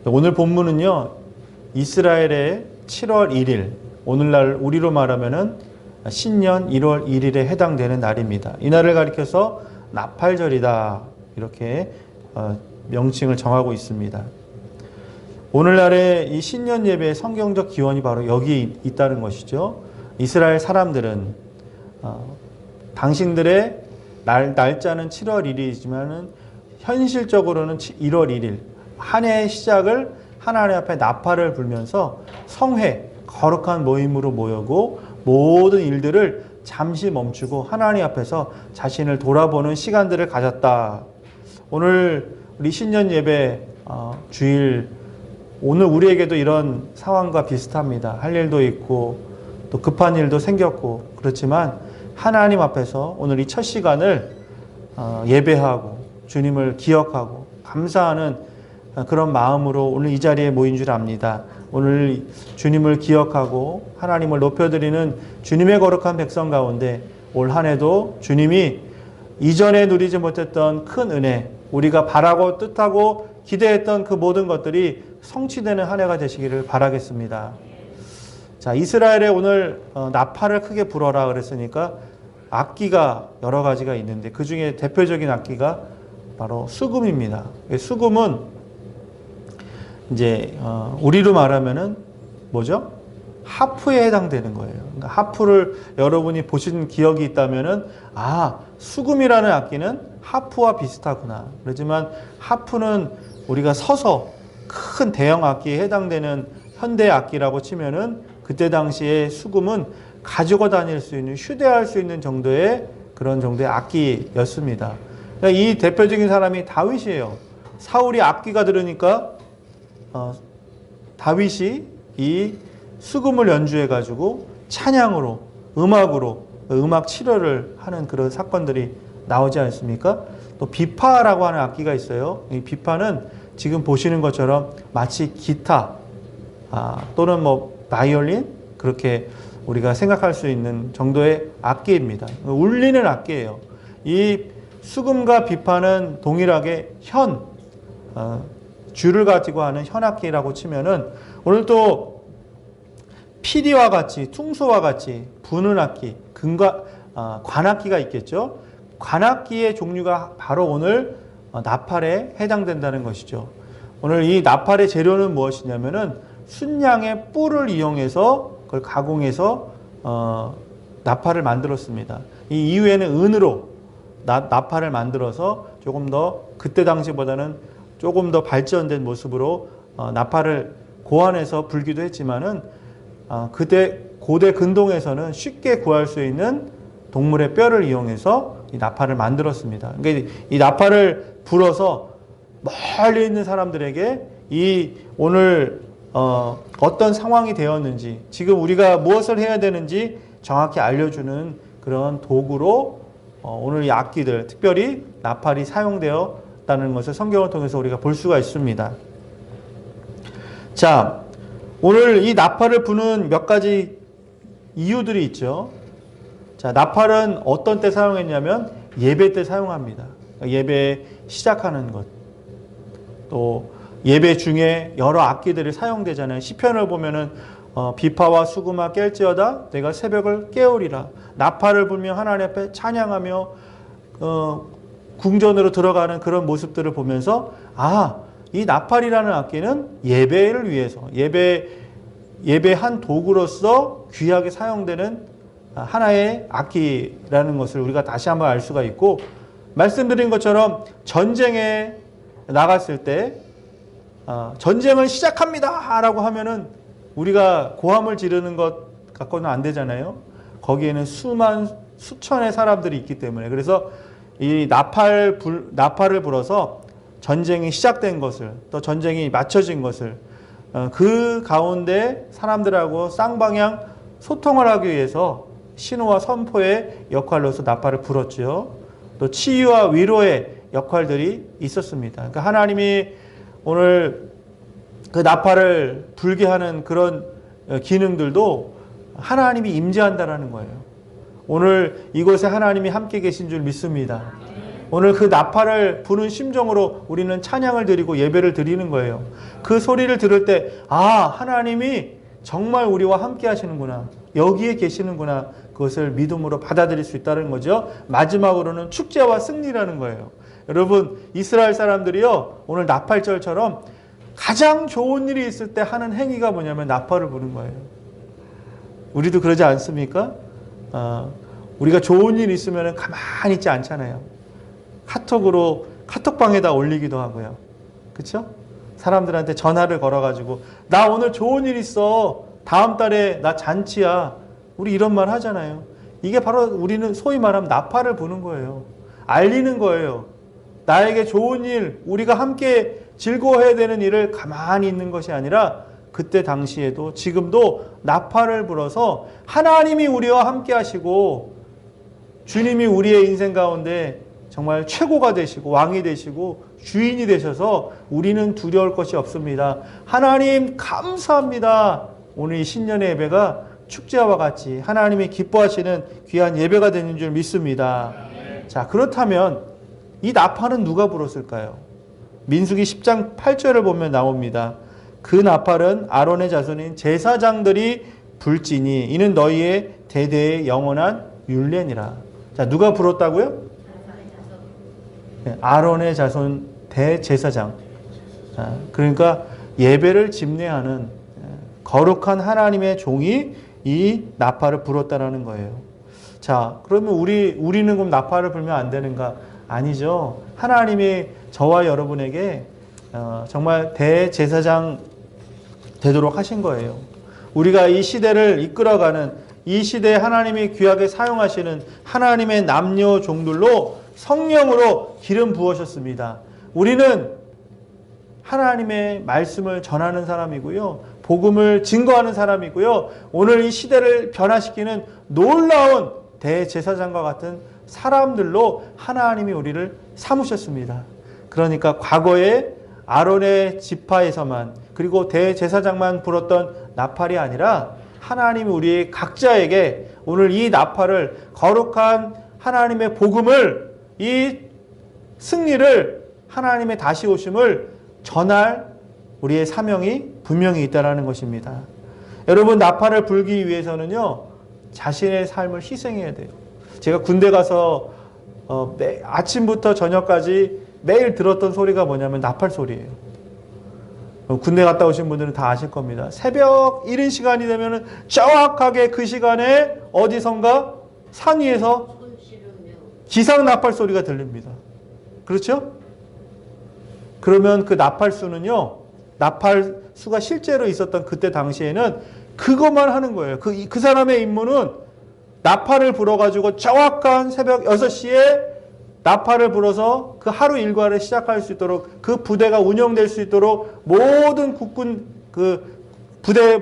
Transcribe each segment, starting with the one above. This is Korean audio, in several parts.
오늘 본문은요, 이스라엘의 7월 1일, 오늘날 우리로 말하면은 신년 1월 1일에 해당되는 날입니다. 이 날을 가리켜서 나팔절이다, 이렇게 명칭을 정하고 있습니다. 오늘날의 이 신년 예배의 성경적 기원이 바로 여기 있다는 것이죠. 이스라엘 사람들은 당신들의 날짜는 7월 1일이지만은 현실적으로는 1월 1일, 한 해의 시작을 하나님 앞에 나팔을 불면서 성회, 거룩한 모임으로 모이고 모든 일들을 잠시 멈추고 하나님 앞에서 자신을 돌아보는 시간들을 가졌다. 오늘 우리 신년 예배 주일, 오늘 우리에게도 이런 상황과 비슷합니다. 할 일도 있고 또 급한 일도 생겼고, 그렇지만 하나님 앞에서 오늘 이 첫 시간을 예배하고 주님을 기억하고 감사하는 그런 마음으로 오늘 이 자리에 모인 줄 압니다. 오늘 주님을 기억하고 하나님을 높여드리는 주님의 거룩한 백성 가운데 올 한 해도 주님이 이전에 누리지 못했던 큰 은혜, 우리가 바라고 뜻하고 기대했던 그 모든 것들이 성취되는 한 해가 되시기를 바라겠습니다. 자, 이스라엘에 오늘 나팔을 크게 불어라 그랬으니까 악기가 여러 가지가 있는데 그 중에 대표적인 악기가 바로 수금입니다. 수금은 이제 우리로 말하면은 뭐죠? 하프에 해당되는 거예요. 그러니까 하프를 여러분이 보신 기억이 있다면은 수금이라는 악기는 하프와 비슷하구나. 그렇지만 하프는 우리가 서서 큰 대형 악기에 해당되는 현대 악기라고 치면은 그때 당시에 수금은 가지고 다닐 수 있는, 휴대할 수 있는 정도의 그런 정도의 악기였습니다. 그러니까 이 대표적인 사람이 다윗이에요. 사울이 악기가 들으니까 다윗이 이 수금을 연주해 가지고 찬양으로, 음악으로 음악 치료를 하는 그런 사건들이 나오지 않습니까? 또 비파라고 하는 악기가 있어요. 이 비파는 지금 보시는 것처럼 마치 기타 또는 뭐 바이올린, 그렇게 우리가 생각할 수 있는 정도의 악기입니다. 울리는 악기예요. 이 수금과 비파는 동일하게 줄을 가지고 하는 현악기라고 치면은 오늘 또 피리와 같이, 퉁소와 같이 부는 악기, 관악기가 있겠죠. 관악기의 종류가 바로 오늘 나팔에 해당된다는 것이죠. 오늘 이 나팔의 재료는 무엇이냐면은 순양의 뿔을 이용해서 그걸 가공해서 나팔을 만들었습니다. 이 이후에는 은으로 나팔을 만들어서 조금 더 그때 당시보다는 조금 더 발전된 모습으로 나팔을 고안해서 불기도 했지만은 고대 근동에서는 쉽게 구할 수 있는 동물의 뼈를 이용해서 이 나팔을 만들었습니다. 그러니까 이 나팔을 불어서 멀리 있는 사람들에게 이 오늘 어떤 상황이 되었는지, 지금 우리가 무엇을 해야 되는지 정확히 알려주는 그런 도구로 오늘 이 악기들, 특별히 나팔이 사용되었다는 것을 성경을 통해서 우리가 볼 수가 있습니다. 자, 오늘 이 나팔을 부는 몇 가지 이유들이 있죠. 자, 나팔은 어떤 때 사용했냐면 예배 때 사용합니다. 예배 시작하는 것. 또 예배 중에 여러 악기들이 사용되잖아요. 시편을 보면은 비파와 수금아 깰지어다 내가 새벽을 깨우리라. 나팔을 불며 하나님 앞에 찬양하며 궁전으로 들어가는 그런 모습들을 보면서 이 나팔이라는 악기는 예배를 위해서, 예배 한 도구로서 귀하게 사용되는 하나의 악기라는 것을 우리가 다시 한번 알 수가 있고, 말씀드린 것처럼 전쟁에 나갔을 때 전쟁을 시작합니다 라고 하면은 우리가 고함을 지르는 것 갖고는 안 되잖아요. 거기에는 수천의 사람들이 있기 때문에, 그래서 이 나팔을 불어서 전쟁이 시작된 것을, 또 전쟁이 맞춰진 것을 그 가운데 사람들하고 쌍방향 소통을 하기 위해서 신호와 선포의 역할로서 나팔을 불었죠. 또 치유와 위로의 역할들이 있었습니다. 그러니까 하나님이 오늘 그 나팔을 불게 하는 그런 기능들도 하나님이 임재한다라는 거예요. 오늘 이곳에 하나님이 함께 계신 줄 믿습니다. 오늘 그 나팔을 부는 심정으로 우리는 찬양을 드리고 예배를 드리는 거예요. 그 소리를 들을 때, 아, 하나님이 정말 우리와 함께 하시는구나. 여기에 계시는구나. 그것을 믿음으로 받아들일 수 있다는 거죠. 마지막으로는 축제와 승리라는 거예요. 여러분, 이스라엘 사람들이요, 오늘 나팔절처럼 가장 좋은 일이 있을 때 하는 행위가 뭐냐면 나팔을 부는 거예요. 우리도 그러지 않습니까? 우리가 좋은 일 있으면 가만히 있지 않잖아요. 카톡으로, 카톡방에다 올리기도 하고요. 그렇죠? 사람들한테 전화를 걸어가지고 나 오늘 좋은 일 있어. 다음 달에 나 잔치야. 우리 이런 말 하잖아요. 이게 바로 우리는 소위 말하면 나팔을 부는 거예요. 알리는 거예요. 나에게 좋은 일, 우리가 함께 즐거워해야 되는 일을 가만히 있는 것이 아니라 그때 당시에도 지금도 나팔을 불어서 하나님이 우리와 함께 하시고 주님이 우리의 인생 가운데 정말 최고가 되시고 왕이 되시고 주인이 되셔서 우리는 두려울 것이 없습니다. 하나님 감사합니다. 오늘 이 신년의 예배가 축제와 같이 하나님이 기뻐하시는 귀한 예배가 되는 줄 믿습니다. 자, 그렇다면 이 나팔은 누가 불었을까요? 민수기 10장 8절을 보면 나옵니다. 그 나팔은 아론의 자손인 제사장들이 불지니 이는 너희의 대대의 영원한 율례니라. 자, 누가 불었다고요? 아론의 자손 대제사장. 그러니까 예배를 집례하는 거룩한 하나님의 종이 이 나팔을 불었다라는 거예요. 자, 그러면 우리는 그럼 나팔을 불면 안 되는가? 아니죠. 하나님이 저와 여러분에게 정말 대제사장 되도록 하신 거예요. 우리가 이 시대를 이끌어가는, 이 시대에 하나님이 귀하게 사용하시는 하나님의 남녀 종들로 성령으로 기름 부으셨습니다. 우리는 하나님의 말씀을 전하는 사람이고요. 복음을 증거하는 사람이고요. 오늘 이 시대를 변화시키는 놀라운 대제사장과 같은 사람들로 하나님이 우리를 삼으셨습니다. 그러니까 과거에 아론의 지파에서만 그리고 대제사장만 불었던 나팔이 아니라 하나님이 우리 각자에게 오늘 이 나팔을 거룩한 하나님의 복음을, 이 승리를, 하나님의 다시 오심을 전할 우리의 사명이 분명히 있다는 것입니다. 여러분, 나팔을 불기 위해서는요, 자신의 삶을 희생해야 돼요. 제가 군대 가서 아침부터 저녁까지 매일 들었던 소리가 뭐냐면 나팔 소리예요. 군대 갔다 오신 분들은 다 아실 겁니다. 새벽 이른 시간이 되면 정확하게 그 시간에 어디선가 산 위에서 기상 나팔 소리가 들립니다. 그렇죠? 그러면 그 나팔수는요, 나팔수가 실제로 있었던 그때 당시에는 그것만 하는 거예요. 그 사람의 임무는 나팔을 불어가지고 정확한 새벽 6시에 나팔을 불어서 그 하루 일과를 시작할 수 있도록, 그 부대가 운영될 수 있도록 모든 국군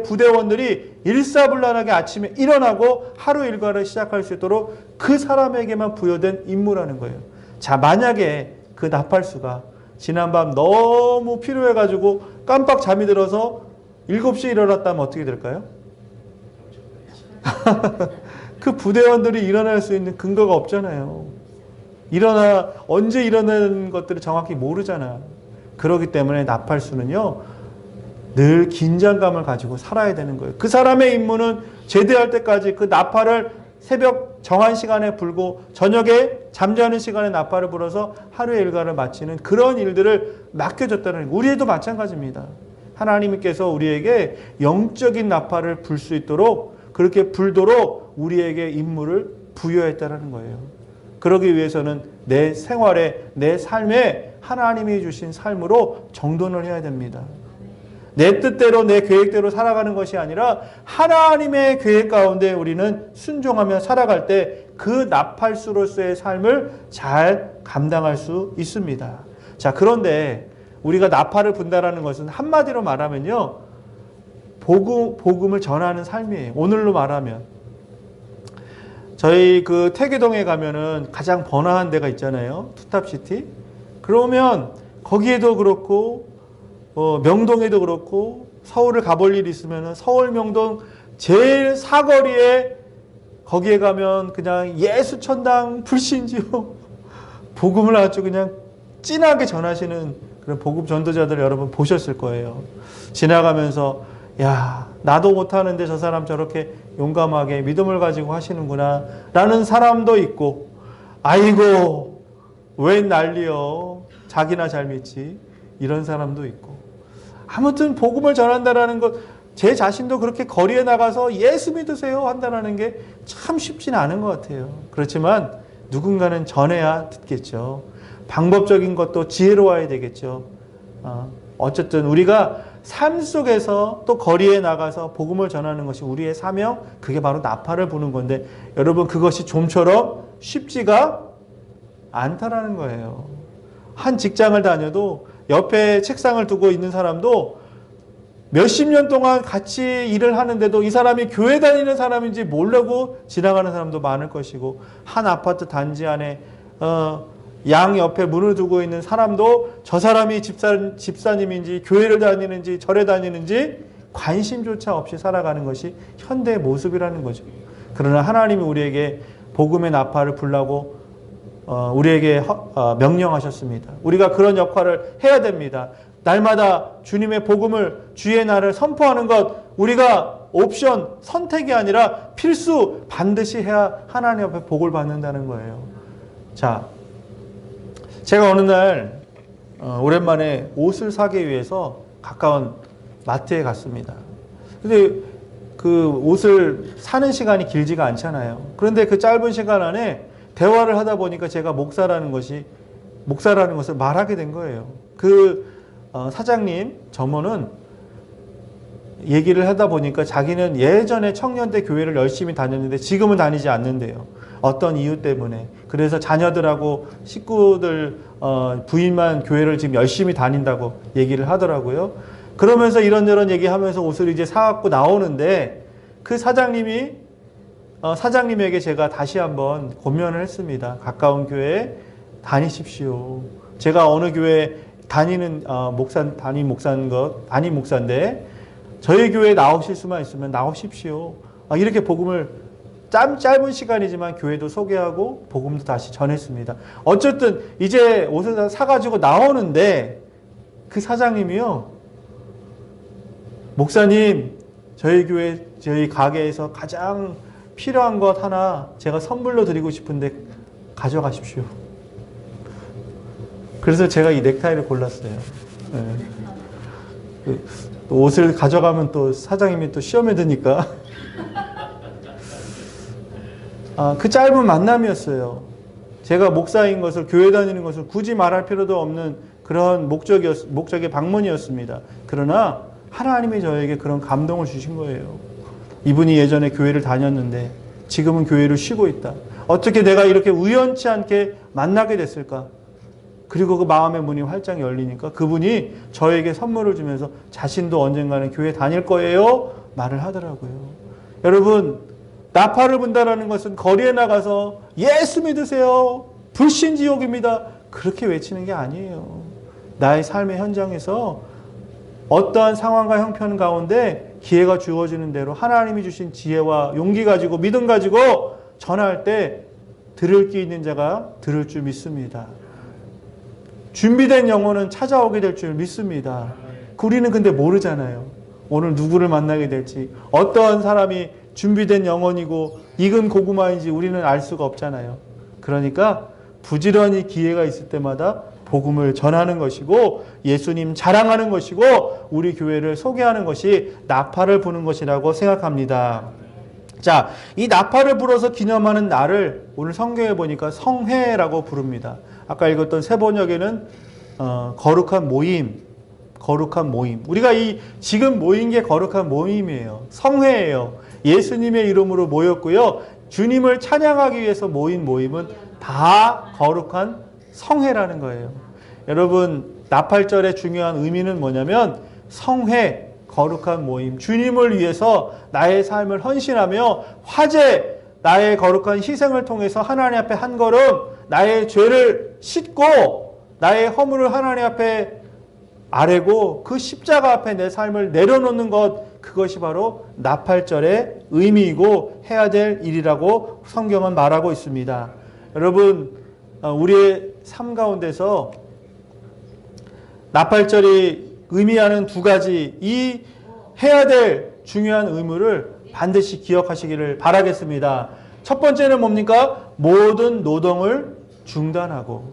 부대원들이 일사불란하게 아침에 일어나고 하루 일과를 시작할 수 있도록 그 사람에게만 부여된 임무라는 거예요. 자, 만약에 그 나팔수가 지난밤 너무 피로해가지고 깜빡 잠이 들어서 7시에 일어났다면 어떻게 될까요? 그 부대원들이 일어날 수 있는 근거가 없잖아요. 언제 일어나는 것들을 정확히 모르잖아. 그렇기 때문에 나팔수는요, 늘 긴장감을 가지고 살아야 되는 거예요. 그 사람의 임무는 제대할 때까지 그 나팔을 새벽 정한 시간에 불고 저녁에 잠자는 시간에 나팔을 불어서 하루의 일과를 마치는 그런 일들을 맡겨줬다는 거예요. 우리도 마찬가지입니다. 하나님께서 우리에게 영적인 나팔을 불 수 있도록, 그렇게 불도록 우리에게 임무를 부여했다는 거예요. 그러기 위해서는 내 생활에, 내 삶에 하나님이 주신 삶으로 정돈을 해야 됩니다. 내 뜻대로, 내 계획대로 살아가는 것이 아니라 하나님의 계획 가운데 우리는 순종하며 살아갈 때 그 나팔수로서의 삶을 잘 감당할 수 있습니다. 자, 그런데 우리가 나팔을 분다라는 것은 한마디로 말하면요, 복음을 전하는 삶이에요. 오늘로 말하면 저희 그 태계동에 가면은 가장 번화한 데가 있잖아요. 투탑시티. 그러면 거기에도 그렇고 명동에도 그렇고 서울을 가볼 일이 있으면 서울 명동 제일 사거리에 거기에 가면 그냥 예수천당 불신지요. 복음을 아주 그냥 진하게 전하시는 그런 복음 전도자들 여러분 보셨을 거예요. 지나가면서 야, 나도 못하는데 저 사람 저렇게 용감하게 믿음을 가지고 하시는구나 라는 사람도 있고, 아이고 웬 난리여, 자기나 잘 믿지, 이런 사람도 있고. 아무튼 복음을 전한다라는 것, 제 자신도 그렇게 거리에 나가서 예수 믿으세요 한다는 게 참 쉽지는 않은 것 같아요. 그렇지만 누군가는 전해야 듣겠죠. 방법적인 것도 지혜로워야 되겠죠. 어쨌든 우리가 삶 속에서 또 거리에 나가서 복음을 전하는 것이 우리의 사명, 그게 바로 나팔을 부는 건데, 여러분 그것이 좀처럼 쉽지가 않다라는 거예요. 한 직장을 다녀도 옆에 책상을 두고 있는 사람도 몇십 년 동안 같이 일을 하는데도 이 사람이 교회 다니는 사람인지 모르고 지나가는 사람도 많을 것이고, 한 아파트 단지 안에 양 옆에 문을 두고 있는 사람도 저 사람이 집사님인지 교회를 다니는지 절에 다니는지 관심조차 없이 살아가는 것이 현대의 모습이라는 거죠. 그러나 하나님이 우리에게 복음의 나팔을 불라고 우리에게 명령하셨습니다. 우리가 그런 역할을 해야 됩니다. 날마다 주님의 복음을, 주의 날을 선포하는 것, 우리가 옵션, 선택이 아니라 필수, 반드시 해야 하나님 앞에 복을 받는다는 거예요. 자, 제가 어느 날 오랜만에 옷을 사기 위해서 가까운 마트에 갔습니다. 근데 그 옷을 사는 시간이 길지가 않잖아요. 그런데 그 짧은 시간 안에 대화를 하다 보니까 제가 목사라는 것을 말하게 된 거예요. 그 사장님, 점원은 얘기를 하다 보니까 자기는 예전에 청년대 교회를 열심히 다녔는데 지금은 다니지 않는데요. 어떤 이유 때문에. 그래서 자녀들하고 식구들, 부인만 교회를 지금 열심히 다닌다고 얘기를 하더라고요. 그러면서 이런저런 얘기하면서 옷을 이제 사갖고 나오는데, 그 사장님에게 제가 다시 한번 권면을 했습니다. 가까운 교회에 다니십시오. 제가 어느 교회 담임 목사인데 저희 교회에 나오실 수만 있으면 나오십시오. 이렇게 복음을 짧은 시간이지만 교회도 소개하고 복음도 다시 전했습니다. 어쨌든 이제 옷을 사가지고 나오는데 그 사장님이요, 목사님, 저희 가게에서 가장 필요한 것 하나 제가 선물로 드리고 싶은데 가져가십시오. 그래서 제가 이 넥타이를 골랐어요. 네. 옷을 가져가면 또 사장님이 또 시험에 드니까. 그 짧은 만남이었어요. 제가 목사인 것을, 교회 다니는 것을 굳이 말할 필요도 없는 그런 목적의 방문이었습니다. 그러나 하나님이 저에게 그런 감동을 주신 거예요. 이분이 예전에 교회를 다녔는데 지금은 교회를 쉬고 있다. 어떻게 내가 이렇게 우연치 않게 만나게 됐을까? 그리고 그 마음의 문이 활짝 열리니까 그분이 저에게 선물을 주면서 자신도 언젠가는 교회 다닐 거예요 말을 하더라고요. 여러분, 나팔을 분다라는 것은 거리에 나가서 예수 믿으세요, 불신지옥입니다, 그렇게 외치는 게 아니에요. 나의 삶의 현장에서 어떠한 상황과 형편 가운데 기회가 주어지는 대로 하나님이 주신 지혜와 용기 가지고 믿음 가지고 전할 때 들을 귀 있는 자가 들을 줄 믿습니다. 준비된 영혼은 찾아오게 될 줄 믿습니다. 우리는 근데 모르잖아요. 오늘 누구를 만나게 될지, 어떠한 사람이 준비된 영혼이고 익은 고구마인지 우리는 알 수가 없잖아요. 그러니까 부지런히 기회가 있을 때마다 복음을 전하는 것이고 예수님 자랑하는 것이고 우리 교회를 소개하는 것이 나팔을 부는 것이라고 생각합니다. 자, 이 나팔을 불어서 기념하는 날을 오늘 성경에 보니까 성회라고 부릅니다. 아까 읽었던 세번역에는 거룩한 모임. 우리가 지금 모인 게 거룩한 모임이에요. 성회예요. 예수님의 이름으로 모였고요. 주님을 찬양하기 위해서 모인 모임은 다 거룩한 성회라는 거예요. 여러분, 나팔절의 중요한 의미는 뭐냐면 성회, 거룩한 모임, 주님을 위해서 나의 삶을 헌신하며 화제, 나의 거룩한 희생을 통해서 하나님 앞에 한 걸음 나의 죄를 싣고 나의 허물을 하나님 앞에 아뢰고 그 십자가 앞에 내 삶을 내려놓는 것, 그것이 바로 나팔절의 의미이고 해야 될 일이라고 성경은 말하고 있습니다. 여러분, 우리의 삶 가운데서 나팔절이 의미하는 두 가지 이 해야 될 중요한 의무를 반드시 기억하시기를 바라겠습니다. 첫 번째는 뭡니까? 모든 노동을 중단하고.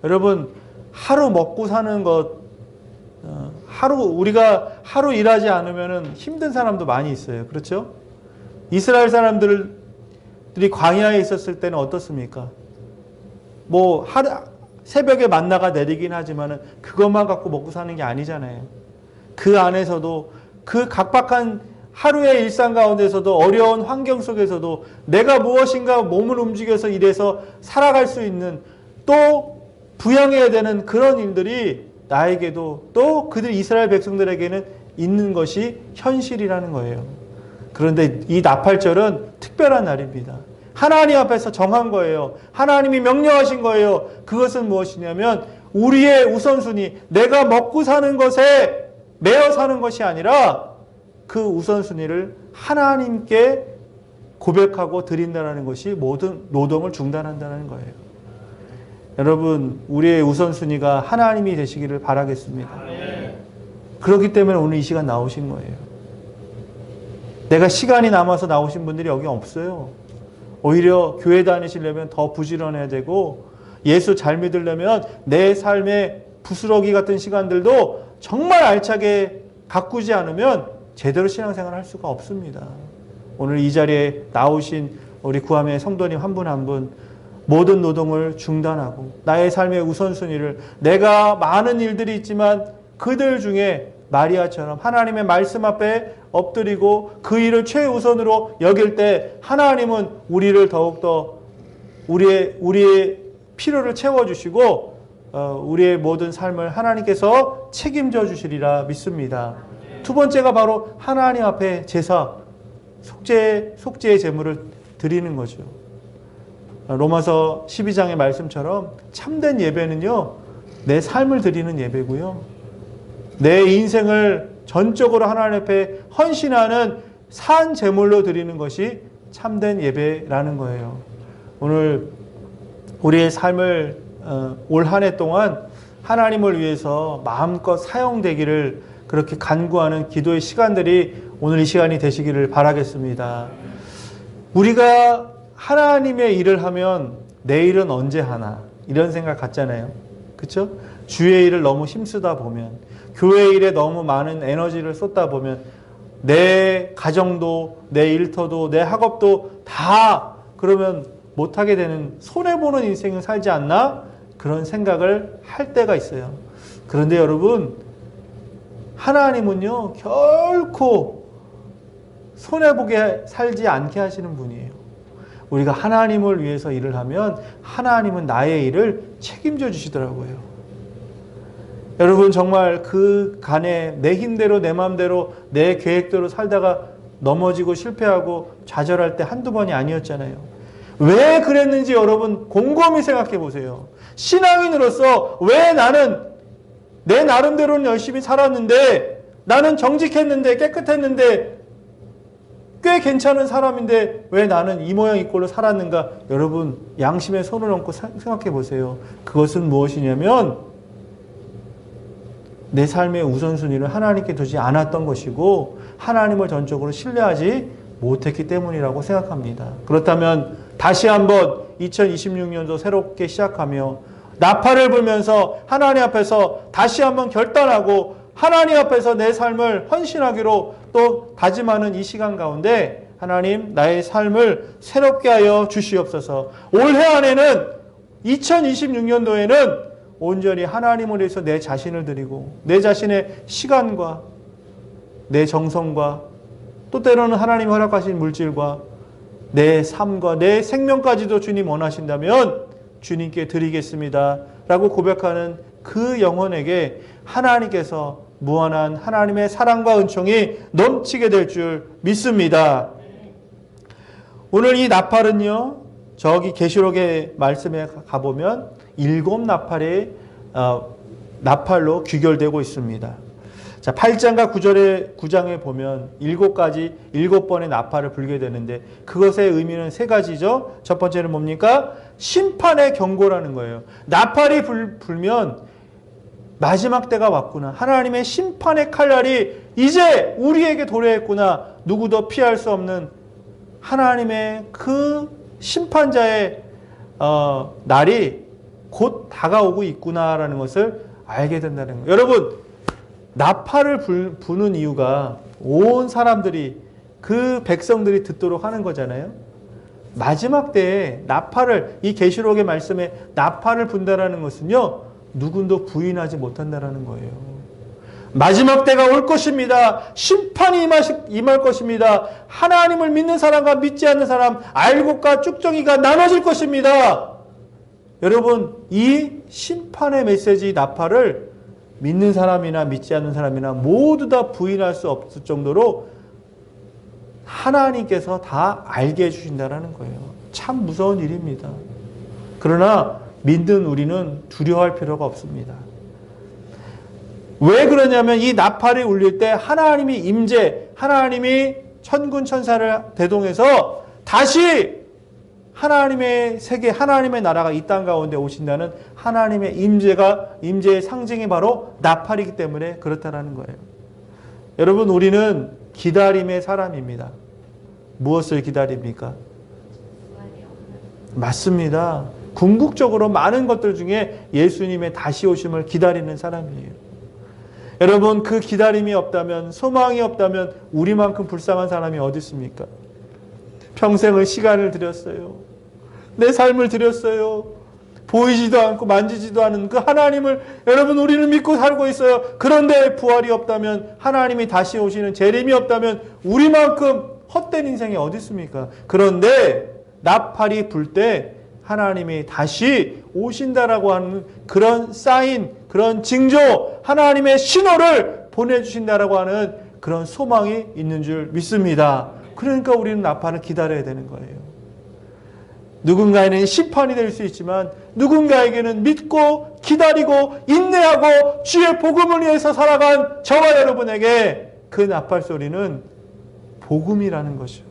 여러분, 하루 먹고 사는 것, 우리가 하루 일하지 않으면 힘든 사람도 많이 있어요. 그렇죠? 이스라엘 사람들이 광야에 있었을 때는 어떻습니까? 뭐 새벽에 만나가 내리긴 하지만 그것만 갖고 먹고 사는 게 아니잖아요. 그 안에서도 그 각박한 하루의 일상 가운데서도 어려운 환경 속에서도 내가 무엇인가 몸을 움직여서 일해서 살아갈 수 있는 또 부양해야 되는 그런 일들이 나에게도 또 그들 이스라엘 백성들에게는 있는 것이 현실이라는 거예요. 그런데 이 나팔절은 특별한 날입니다. 하나님 앞에서 정한 거예요. 하나님이 명령하신 거예요. 그것은 무엇이냐면 우리의 우선순위, 내가 먹고 사는 것에 매여 사는 것이 아니라 그 우선순위를 하나님께 고백하고 드린다는 것이 모든 노동을 중단한다는 거예요. 여러분, 우리의 우선순위가 하나님이 되시기를 바라겠습니다. 그렇기 때문에 오늘 이 시간 나오신 거예요. 내가 시간이 남아서 나오신 분들이 여기 없어요. 오히려 교회 다니시려면 더 부지런해야 되고 예수 잘 믿으려면 내 삶의 부스러기 같은 시간들도 정말 알차게 가꾸지 않으면 제대로 신앙생활을 할 수가 없습니다. 오늘 이 자리에 나오신 우리 구함의 성도님 한 분 한 분 모든 노동을 중단하고 나의 삶의 우선순위를 내가 많은 일들이 있지만 그들 중에 마리아처럼 하나님의 말씀 앞에 엎드리고 그 일을 최우선으로 여길 때 하나님은 우리를 더욱더 우리의 필요를 채워주시고 우리의 모든 삶을 하나님께서 책임져 주시리라 믿습니다. 두 번째가 바로 하나님 앞에 제사, 속죄의 제물을 드리는 거죠. 로마서 12장의 말씀처럼 참된 예배는요, 내 삶을 드리는 예배고요. 내 인생을 전적으로 하나님 앞에 헌신하는 산 제물로 드리는 것이 참된 예배라는 거예요. 오늘 우리의 삶을 올 한 해 동안 하나님을 위해서 마음껏 사용되기를 그렇게 간구하는 기도의 시간들이 오늘 이 시간이 되시기를 바라겠습니다. 우리가 하나님의 일을 하면 내일은 언제 하나 이런 생각 같잖아요. 그렇죠? 주의 일을 너무 힘쓰다 보면 교회 일에 너무 많은 에너지를 쏟다 보면 내 가정도 내 일터도 내 학업도 다 그러면 못하게 되는 손해보는 인생을 살지 않나? 그런 생각을 할 때가 있어요. 그런데 여러분, 하나님은요 결코 손해보게 살지 않게 하시는 분이에요. 우리가 하나님을 위해서 일을 하면 하나님은 나의 일을 책임져 주시더라고요. 여러분, 정말 그 간에 내 힘대로 내 마음대로 내 계획대로 살다가 넘어지고 실패하고 좌절할 때 한두 번이 아니었잖아요. 왜 그랬는지 여러분 곰곰이 생각해 보세요. 신앙인으로서 왜 나는 내 나름대로는 열심히 살았는데, 나는 정직했는데 깨끗했는데 꽤 괜찮은 사람인데 왜 나는 이 모양 이 꼴로 살았는가? 여러분, 양심에 손을 얹고 생각해 보세요. 그것은 무엇이냐면 내 삶의 우선순위를 하나님께 두지 않았던 것이고 하나님을 전적으로 신뢰하지 못했기 때문이라고 생각합니다. 그렇다면 다시 한번 2026년도 새롭게 시작하며 나팔을 불면서 하나님 앞에서 다시 한번 결단하고 하나님 앞에서 내 삶을 헌신하기로 또 다짐하는 이 시간 가운데 하나님, 나의 삶을 새롭게 하여 주시옵소서. 올해 안에는 2026년도에는 온전히 하나님을 위해서 내 자신을 드리고 내 자신의 시간과 내 정성과 또 때로는 하나님이 허락하신 물질과 내 삶과 내 생명까지도 주님 원하신다면 주님께 드리겠습니다 라고 고백하는 그 영혼에게 하나님께서 무한한 하나님의 사랑과 은총이 넘치게 될 줄 믿습니다. 오늘 이 나팔은요, 저기 계시록의 말씀에 가보면 7 나팔이 나팔로 귀결되고 있습니다. 자, 8장과 9장에 보면 7가지, 7번의 나팔을 불게 되는데 그것의 의미는 3가지죠. 첫 번째는 뭡니까? 심판의 경고라는 거예요. 나팔이 불면 마지막 때가 왔구나. 하나님의 심판의 칼날이 이제 우리에게 도래했구나. 누구도 피할 수 없는 하나님의 그 심판자의 날이 곧 다가오고 있구나라는 것을 알게 된다는 거예요. 여러분, 나팔을 부는 이유가 온 사람들이, 그 백성들이 듣도록 하는 거잖아요. 마지막 때에 나팔을, 이 계시록의 말씀에 나팔을 분다라는 것은요, 누군도 부인하지 못한다라는 거예요. 마지막 때가 올 것입니다. 심판이 임할 것입니다. 하나님을 믿는 사람과 믿지 않는 사람, 알곡과 쭉정이가 나눠질 것입니다. 여러분, 이 심판의 메시지 나팔을 믿는 사람이나 믿지 않는 사람이나 모두 다 부인할 수 없을 정도로 하나님께서 다 알게 해주신다는 거예요. 참 무서운 일입니다. 그러나 믿는 우리는 두려워할 필요가 없습니다. 왜 그러냐면 이 나팔이 울릴 때 하나님이 임재, 하나님이 천군 천사를 대동해서 다시 하나님의 세계, 하나님의 나라가 이 땅 가운데 오신다는 하나님의 임재의 상징이 바로 나팔이기 때문에 그렇다는 거예요. 여러분, 우리는 기다림의 사람입니다. 무엇을 기다립니까? 맞습니다. 궁극적으로 많은 것들 중에 예수님의 다시 오심을 기다리는 사람이에요. 여러분, 그 기다림이 없다면, 소망이 없다면 우리만큼 불쌍한 사람이 어디 있습니까? 평생을 시간을 들였어요. 내 삶을 들였어요. 보이지도 않고 만지지도 않은 그 하나님을 여러분, 우리는 믿고 살고 있어요. 그런데 부활이 없다면, 하나님이 다시 오시는 재림이 없다면 우리만큼 헛된 인생이 어디 있습니까? 그런데 나팔이 불 때 하나님이 다시 오신다라고 하는 그런 사인, 그런 징조, 하나님의 신호를 보내주신다라고 하는 그런 소망이 있는 줄 믿습니다. 그러니까 우리는 나팔을 기다려야 되는 거예요. 누군가에는 심판이 될 수 있지만 누군가에게는 믿고 기다리고 인내하고 주의 복음을 위해서 살아간 저와 여러분에게 그 나팔 소리는 복음이라는 것이죠.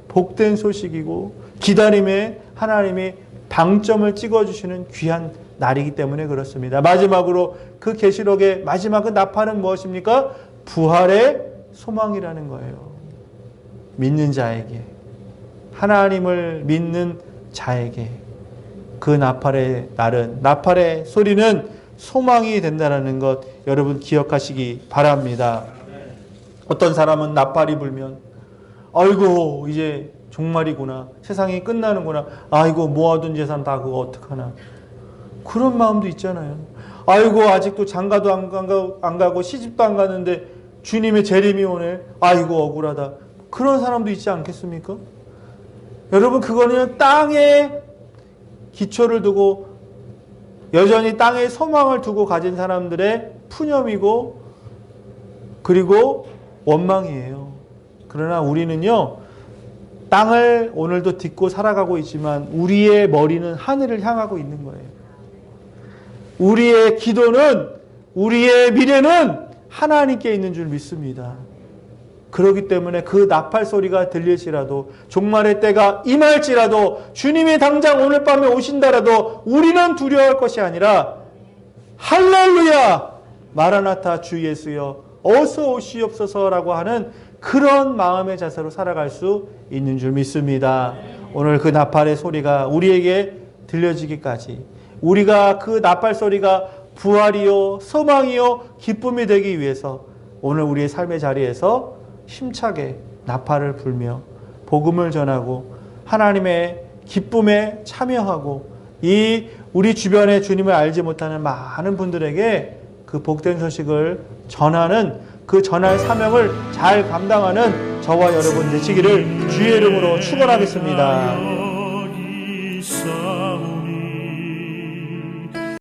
복된 소식이고 기다림에 하나님이 방점을 찍어주시는 귀한 날이기 때문에 그렇습니다. 마지막으로 그 계시록의 마지막 그 나팔은 무엇입니까? 부활의 소망이라는 거예요. 믿는 자에게, 하나님을 믿는 자에게 그 나팔의 날은, 나팔의 소리는 소망이 된다는 것 여러분 기억하시기 바랍니다. 어떤 사람은 나팔이 불면 아이고 이제 종말이구나, 세상이 끝나는구나, 아이고 모아둔 재산 다 그거 어떡하나, 그런 마음도 있잖아요. 아이고 아직도 장가도 안 가고 시집도 안 가는데 주님의 재림이 오네, 아이고 억울하다, 그런 사람도 있지 않겠습니까? 여러분, 그거는 땅에 기초를 두고 여전히 땅에 소망을 두고 가진 사람들의 푸념이고 그리고 원망이에요. 그러나 우리는요, 땅을 오늘도 딛고 살아가고 있지만 우리의 머리는 하늘을 향하고 있는 거예요. 우리의 기도는, 우리의 미래는 하나님께 있는 줄 믿습니다. 그렇기 때문에 그 나팔 소리가 들릴지라도, 종말의 때가 임할지라도, 주님이 당장 오늘 밤에 오신다라도 우리는 두려워할 것이 아니라 할렐루야 마라나타 주 예수여 어서 오시옵소서라고 하는 그런 마음의 자세로 살아갈 수 있는 줄 믿습니다. 오늘 그 나팔의 소리가 우리에게 들려지기까지, 우리가 그 나팔 소리가 부활이요 소망이요 기쁨이 되기 위해서 오늘 우리의 삶의 자리에서 힘차게 나팔을 불며 복음을 전하고 하나님의 기쁨에 참여하고 이 우리 주변에 주님을 알지 못하는 많은 분들에게 그 복된 소식을 전하는, 그 전할 사명을 잘 감당하는 저와 여러분 되시기를 주의 이름으로 축원하겠습니다.